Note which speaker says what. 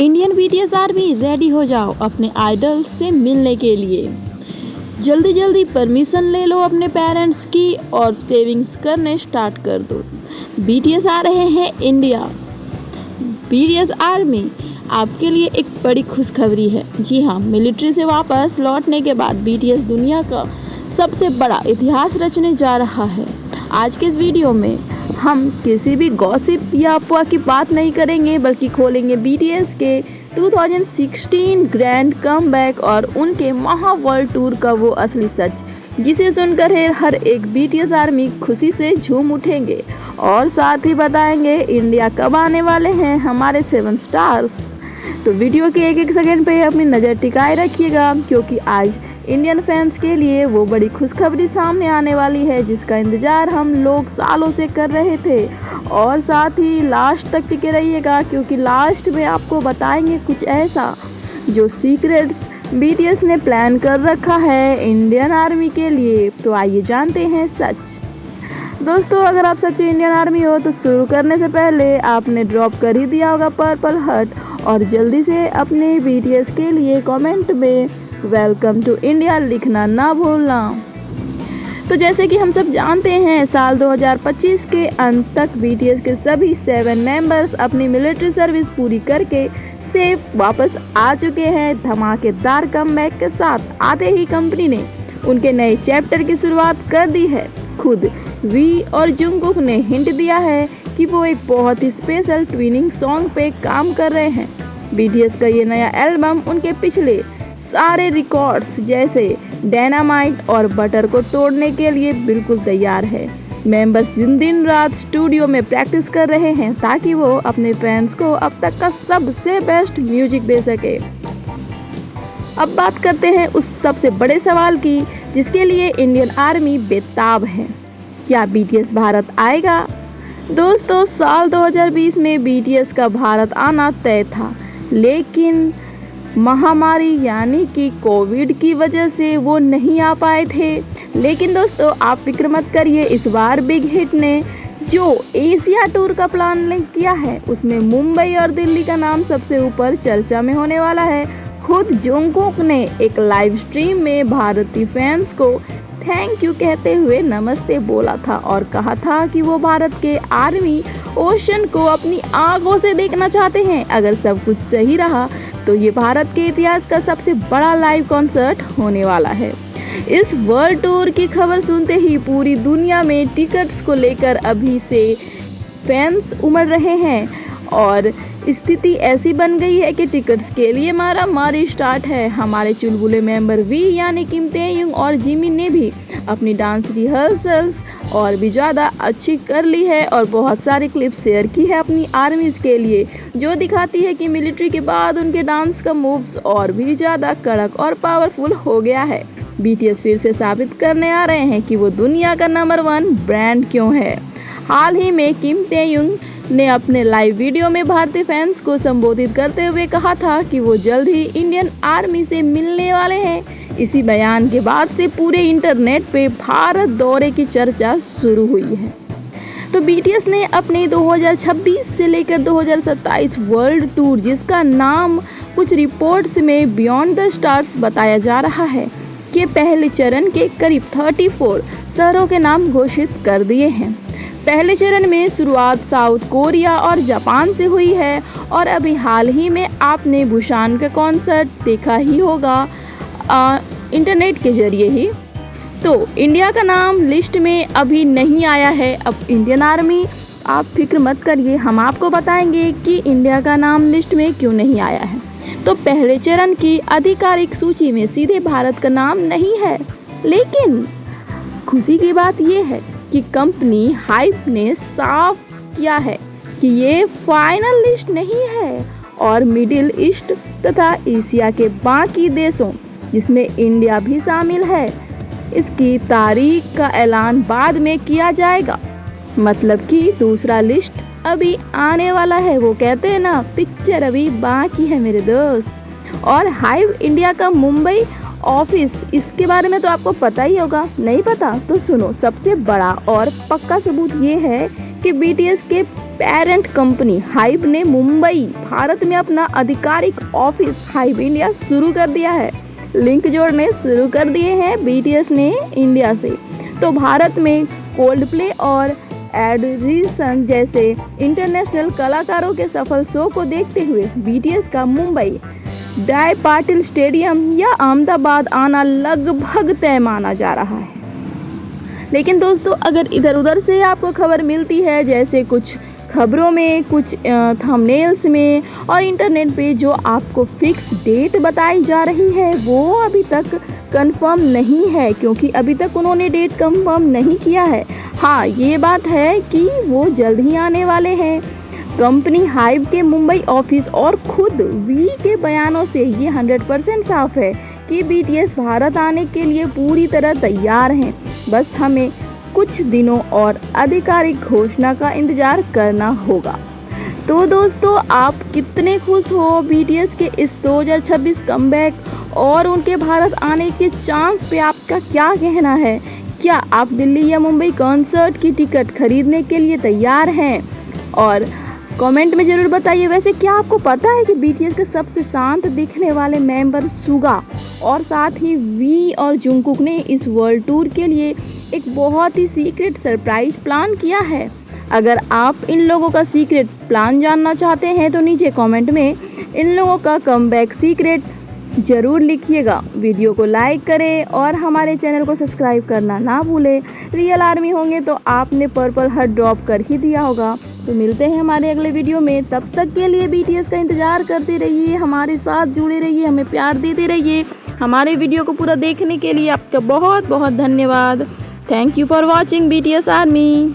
Speaker 1: Indian BTS army ready हो जाओ अपने आइडल से मिलने के लिए। जल्दी जल्दी परमिशन ले लो अपने पेरेंट्स की और सेविंग्स करने स्टार्ट कर दो। बीटीएस आ रहे हैं इंडिया। बीटीएस आर्मी आपके लिए एक बड़ी खुशखबरी है। जी हाँ, मिलिट्री से वापस लौटने के बाद बीटीएस दुनिया का सबसे बड़ा इतिहास रचने जा रहा है। आज के इस वीडियो में हम किसी भी गॉसिप या अफवाह की बात नहीं करेंगे, बल्कि खोलेंगे बीटीएस के 2016 ग्रैंड कमबैक और उनके महा वर्ल्ड टूर का वो असली सच, जिसे सुनकर हर एक बीटीएस आर्मी खुशी से झूम उठेंगे। और साथ ही बताएंगे इंडिया कब आने वाले हैं हमारे 7 स्टार्स। तो वीडियो के एक एक सेकंड पे अपनी नज़र टिकाए रखिएगा, क्योंकि आज इंडियन फैंस के लिए वो बड़ी खुशखबरी सामने आने वाली है जिसका इंतज़ार हम लोग सालों से कर रहे थे। और साथ ही लास्ट तक टिके रहिएगा, क्योंकि लास्ट में आपको बताएंगे कुछ ऐसा जो सीक्रेट्स बीटीएस ने प्लान कर रखा है इंडियन आर्मी के लिए। तो आइए जानते हैं सच। दोस्तों, अगर आप सच्चे इंडियन आर्मी हो तो शुरू करने से पहले आपने ड्रॉप कर ही दिया होगा पर्पल हार्ट और जल्दी से अपने बीटीएस के लिए कमेंट में वेलकम टू इंडिया लिखना ना भूलना। तो जैसे कि हम सब जानते हैं, साल 2025 के अंत तक बीटीएस के सभी 7 मेंबर्स अपनी मिलिट्री सर्विस पूरी करके सेफ वापस आ चुके हैं। धमाकेदार कमबैक के साथ आते ही कंपनी ने उनके नए चैप्टर की शुरुआत कर दी है। खुद वी और जंगकुक ने हिंट दिया है कि वो एक बहुत ही स्पेशल ट्विनिंग सॉन्ग पे काम कर रहे हैं। बीटीएस का ये नया एल्बम उनके पिछले सारे रिकॉर्ड्स जैसे डायनामाइट और बटर को तोड़ने के लिए बिल्कुल तैयार है। मेंबर्स दिन रात स्टूडियो में प्रैक्टिस कर रहे हैं ताकि वो अपने फैंस को अब तक का सबसे बेस्ट म्यूजिक दे सके। अब बात करते हैं उस सबसे बड़े सवाल की जिसके लिए इंडियन आर्मी बेताब है। क्या बीटीएस भारत आएगा? दोस्तों, साल 2020 में बीटीएस का भारत आना तय था, लेकिन महामारी यानी कि कोविड की वजह से वो नहीं आ पाए थे। लेकिन दोस्तों, आप फिक्र मत करिए, इस बार बिग हिट ने जो एशिया टूर का प्लान किया है उसमें मुंबई और दिल्ली का नाम सबसे ऊपर चर्चा में होने वाला है। खुद जंगकुक ने एक लाइव स्ट्रीम में भारतीय फैंस को थैंक यू कहते हुए नमस्ते बोला था और कहा था कि वो भारत के आर्मी ओशन को अपनी आंखों से देखना चाहते हैं। अगर सब कुछ सही रहा तो ये भारत के इतिहास का सबसे बड़ा लाइव कॉन्सर्ट होने वाला है। इस वर्ल्ड टूर की खबर सुनते ही पूरी दुनिया में टिकट्स को लेकर अभी से फैंस उमड़ रहे हैं और स्थिति ऐसी बन गई है कि टिकट्स के लिए मारामारी स्टार्ट है। हमारे चुलबुले मेंबर वी यानी किम ताe-युंग और जिमी ने भी अपनी डांस रिहर्सल्स और भी ज़्यादा अच्छी कर ली है और बहुत सारी क्लिप्स शेयर की है अपनी आर्मीज़ के लिए, जो दिखाती है कि मिलिट्री के बाद उनके डांस का मूव्स और भी ज़्यादा कड़क और पावरफुल हो गया है। बीटीएस फिर से साबित करने आ रहे हैं कि वो दुनिया का नंबर 1 ब्रांड क्यों है। हाल ही में किम ताe-युंग ने अपने लाइव वीडियो में भारतीय फैंस को संबोधित करते हुए कहा था कि वो जल्द ही इंडियन आर्मी से मिलने वाले हैं। इसी बयान के बाद से पूरे इंटरनेट पे भारत दौरे की चर्चा शुरू हुई है। तो बीटीएस ने अपने 2026 से लेकर 2027 वर्ल्ड टूर, जिसका नाम कुछ रिपोर्ट्स में बियॉन्ड द स्टार्स बताया जा रहा है, के पहले चरण के करीब 34 शहरों के नाम घोषित कर दिए हैं। पहले चरण में शुरुआत साउथ कोरिया और जापान से हुई है और अभी हाल ही में आपने बुसान का कॉन्सर्ट देखा ही होगा इंटरनेट के जरिए ही। तो इंडिया का नाम लिस्ट में अभी नहीं आया है। अब इंडियन आर्मी, आप फिक्र मत करिए, हम आपको बताएंगे कि इंडिया का नाम लिस्ट में क्यों नहीं आया है। तो पहले चरण की आधिकारिक सूची में सीधे भारत का नाम नहीं है, लेकिन खुशी की बात यह है कि कंपनी हाइप ने साफ किया है कि ये फाइनल लिस्ट नहीं है और मिडिल ईस्ट तथा एशिया के बाकी देशों, जिसमें इंडिया भी शामिल है, इसकी तारीख का ऐलान बाद में किया जाएगा। मतलब कि दूसरा लिस्ट अभी आने वाला है। वो कहते हैं ना, पिक्चर अभी बाकी है मेरे दोस्त। और हाइव इंडिया का मुंबई ऑफिस, इसके बारे में तो आपको पता ही होगा। नहीं पता तो सुनो, सबसे बड़ा और पक्का सबूत ये है कि BTS के पेरेंट कंपनी हाइब ने मुंबई भारत में अपना आधिकारिक ऑफिस हाइब इंडिया शुरू कर दिया है। लिंक जोड़ने शुरू कर दिए हैं BTS ने इंडिया से। तो भारत में कोल्डप्ले और एड शीरन जैसे इंटरनेशनल कलाकारों के सफल शो को देखते हुए BTS का मुंबई डाई पाटिल स्टेडियम या अहमदाबाद आना लगभग तय माना जा रहा है। लेकिन दोस्तों, अगर इधर उधर से आपको खबर मिलती है, जैसे कुछ खबरों में, कुछ थंबनेल्स में और इंटरनेट पे जो आपको फिक्स डेट बताई जा रही है, वो अभी तक कंफर्म नहीं है, क्योंकि अभी तक उन्होंने डेट कंफर्म नहीं किया है। हाँ, ये बात है कि वो जल्द ही आने वाले हैं। कंपनी हाइब के मुंबई ऑफिस और खुद वी के बयानों से ये 100% साफ है कि BTS भारत आने के लिए पूरी तरह तैयार हैं। बस हमें कुछ दिनों और आधिकारिक घोषणा का इंतज़ार करना होगा। तो दोस्तों, आप कितने खुश हो BTS के इस 2026 कमबैक और उनके भारत आने के चांस पे आपका क्या कहना है? क्या आप दिल्ली या मुंबई कॉन्सर्ट की टिकट खरीदने के लिए तैयार हैं? और कमेंट में ज़रूर बताइए। वैसे क्या आपको पता है कि BTS के सबसे शांत दिखने वाले मेंबर सुगा और साथ ही वी और जंगकुक ने इस वर्ल्ड टूर के लिए एक बहुत ही सीक्रेट सरप्राइज प्लान किया है। अगर आप इन लोगों का सीक्रेट प्लान जानना चाहते हैं तो नीचे कमेंट में इन लोगों का कमबैक सीक्रेट ज़रूर लिखिएगा। वीडियो को लाइक करें और हमारे चैनल को सब्सक्राइब करना ना भूलें। रियल आर्मी होंगे तो आपने पर्पल हार्ट ड्रॉप कर ही दिया होगा। तो मिलते हैं हमारे अगले वीडियो में। तब तक के लिए BTS का इंतज़ार करते रहिए, हमारे साथ जुड़े रहिए, हमें प्यार देते रहिए। हमारे वीडियो को पूरा देखने के लिए आपका बहुत बहुत धन्यवाद। Thank you for watching BTS army.